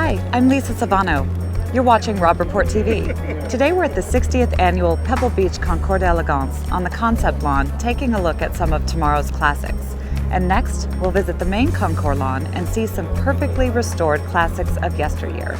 Hi, I'm Lisa Savano. You're watching Rob Report TV. Today we're at the 60th annual Pebble Beach Concours d'Elegance on the concept lawn, taking a look at some of tomorrow's classics. And next, we'll visit the main concours lawn and see some perfectly restored classics of yesteryear.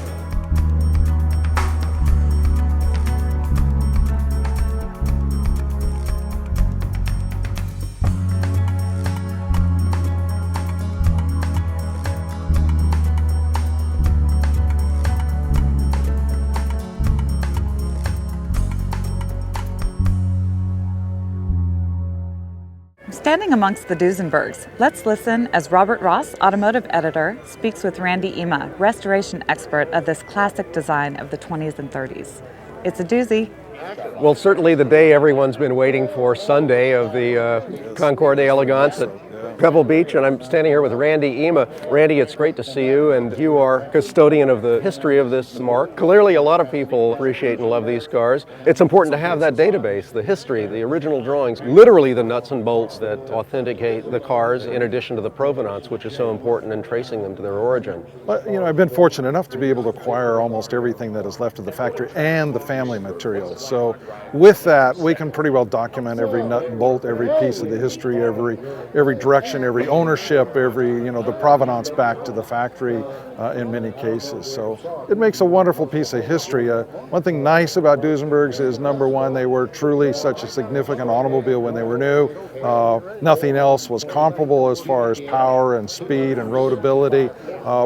Standing amongst the Duesenbergs, let's listen as Robert Ross, automotive editor, speaks with Randy Ema, restoration expert of this classic design of the 20s and 30s. It's a doozy. Well, certainly the day everyone's been waiting for, Sunday of the Concours d'Elegance at Pebble Beach, and I'm standing here with Randy Ema. Randy, it's great to see you, and you are custodian of the history of this marque. Clearly, a lot of people appreciate and love these cars. It's important to have that database, the history, the original drawings, literally the nuts and bolts that authenticate the cars, in addition to the provenance, which is so important in tracing them to their origin. Well, I've been fortunate enough to be able to acquire almost everything that is left of the factory and the family materials. So with that, we can pretty well document every nut and bolt, every piece of the history, every direction, every ownership, the provenance back to the factory in many cases. So it makes a wonderful piece of history. One thing nice about Duesenbergs is, number one, they were truly such a significant automobile when they were new. Nothing else was comparable as far as power and speed and roadability.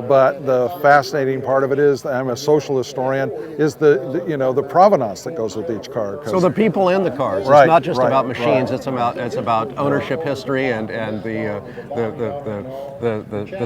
But the fascinating part of it is, I'm a social historian, is the provenance that goes with each car. So the people in the cars. Right, it's not just right, about machines. right. It's about ownership history and the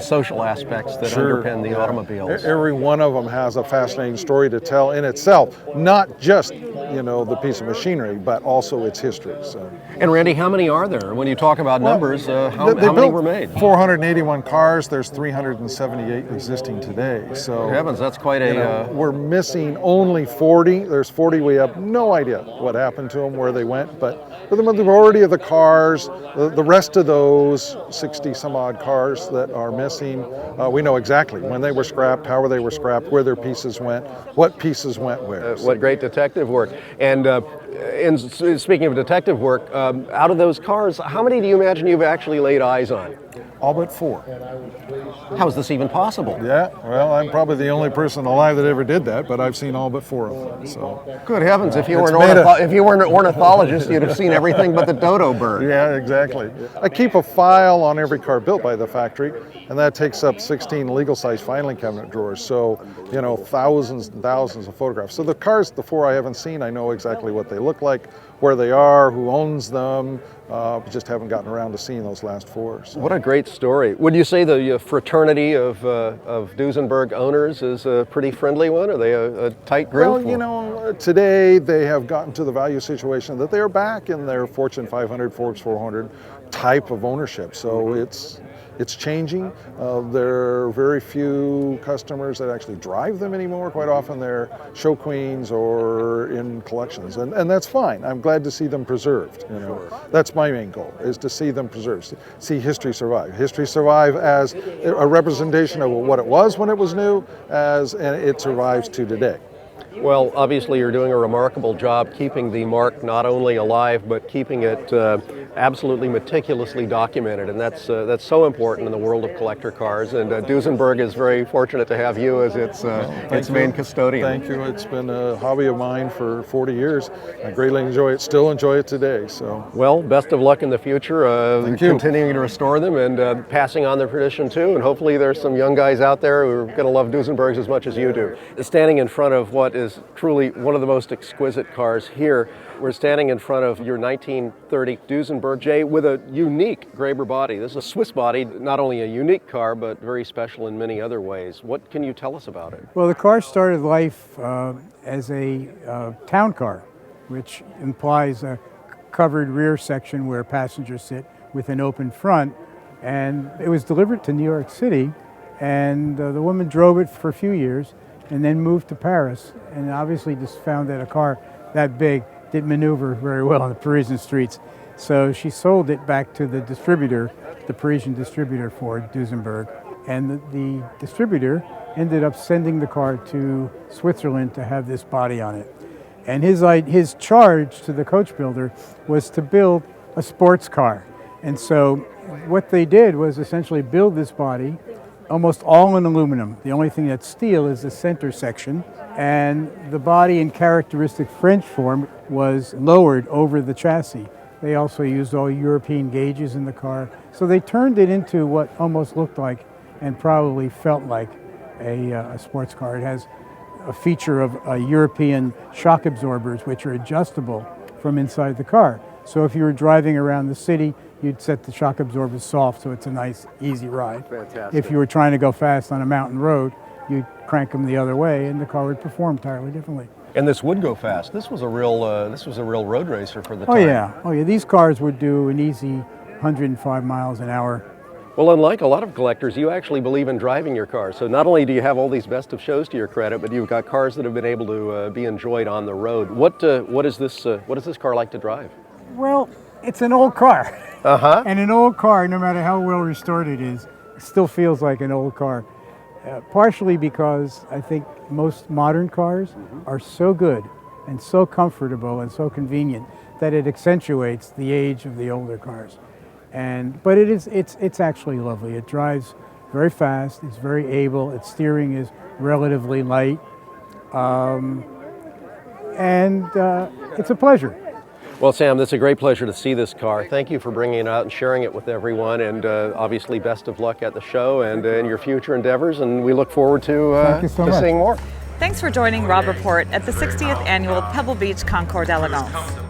social aspects that underpin the automobiles. Every one of them has a fascinating story to tell in itself, not just the piece of machinery, but also its history. So. And Randy, how many are there? When you talk about numbers, how many were made? 481 cars. There's 378 existing today. So Good heavens, that's quite a. We're missing only 40. There's 40. We have no idea what happened to them, where they went, but for the majority of the cars, the rest of those 60 some odd cars that are missing, we know exactly when they were scrapped, how they were scrapped, where their pieces went, what pieces went where. What great detective work. And speaking of detective work, out of those cars, how many do you imagine you've actually laid eyes on? All but 4. How is this even possible? Yeah, well, I'm probably the only person alive that ever did that, but I've seen all but 4 of them. So. Good heavens! If you were an ornithologist, you'd have seen everything but the dodo bird. Yeah, exactly. I keep a file on every car built by the factory, and that takes up 16 legal-size filing cabinet drawers. So, thousands and thousands of photographs. So the cars, the 4 I haven't seen, I know exactly what they look like, where they are, who owns them. Just haven't gotten around to seeing those last 4. So. What a great story. Would you say the fraternity of Duesenberg owners is a pretty friendly one? Are they a tight group? Well, today they have gotten to the value situation that they are back in their Fortune 500, Forbes 400 type of ownership. So it's changing. There are very few customers that actually drive them anymore. Quite often they're show queens or in collections, and that's fine. I'm glad to see them preserved. That's my main goal, is to see them preserved, see history survive. History survive as a representation of what it was when it was new, and it survives to today. Well, obviously you're doing a remarkable job keeping the marque not only alive, but keeping it absolutely meticulously documented, and that's so important in the world of collector cars. And Duesenberg is very fortunate to have you as its main custodian. Thank you. It's been a hobby of mine for 40 years. I greatly enjoy it. Still enjoy it today. So. Well, best of luck in the future. Thank you. Continuing to restore them and passing on the tradition too. And hopefully there's some young guys out there who are going to love Duesenbergs as much as you do. Standing in front of what is truly one of the most exquisite cars here. We're standing in front of your 1930 Duesenberg J with a unique Graber body. This is a Swiss body, not only a unique car, but very special in many other ways. What can you tell us about it? Well, the car started life as a town car, which implies a covered rear section where passengers sit with an open front. And it was delivered to New York City, and the woman drove it for a few years and then moved to Paris, and obviously just found that a car that big didn't maneuver very well on the Parisian streets. So she sold it back to the distributor, the Parisian distributor for Duesenberg. And the distributor ended up sending the car to Switzerland to have this body on it. And his charge to the coach builder was to build a sports car. And so what they did was essentially build this body almost all in aluminum. The only thing that's steel is the center section. And the body in characteristic French form was lowered over the chassis. They also used all European gauges in the car. So they turned it into what almost looked like and probably felt like a sports car. It has a feature of European shock absorbers, which are adjustable from inside the car. So if you were driving around the city, you'd set the shock absorbers soft so it's a nice, easy ride. Fantastic. If you were trying to go fast on a mountain road, you'd crank them the other way and the car would perform entirely differently. And this would go fast. This was a real road racer for the Oh time. yeah, oh yeah. These cars would do an easy 105 miles an hour. Well, unlike a lot of collectors, you actually believe in driving your car. So not only do you have all these best of shows to your credit, but you've got cars that have been able to be enjoyed on the road. What is this car like to drive? Well, it's an old car. Uh-huh. And an old car, no matter how well restored it is, still feels like an old car. Partially because I think most modern cars are so good and so comfortable and so convenient that it accentuates the age of the older cars. But it's actually lovely. It drives very fast, it's very able, its steering is relatively light, and it's a pleasure. Well, Sam, it's a great pleasure to see this car. Thank you for bringing it out and sharing it with everyone, and obviously best of luck at the show and in your future endeavors, and we look forward to much. seeing more. Thanks for joining Rob Report at the 60th Annual Pebble Beach Concours d'Elegance.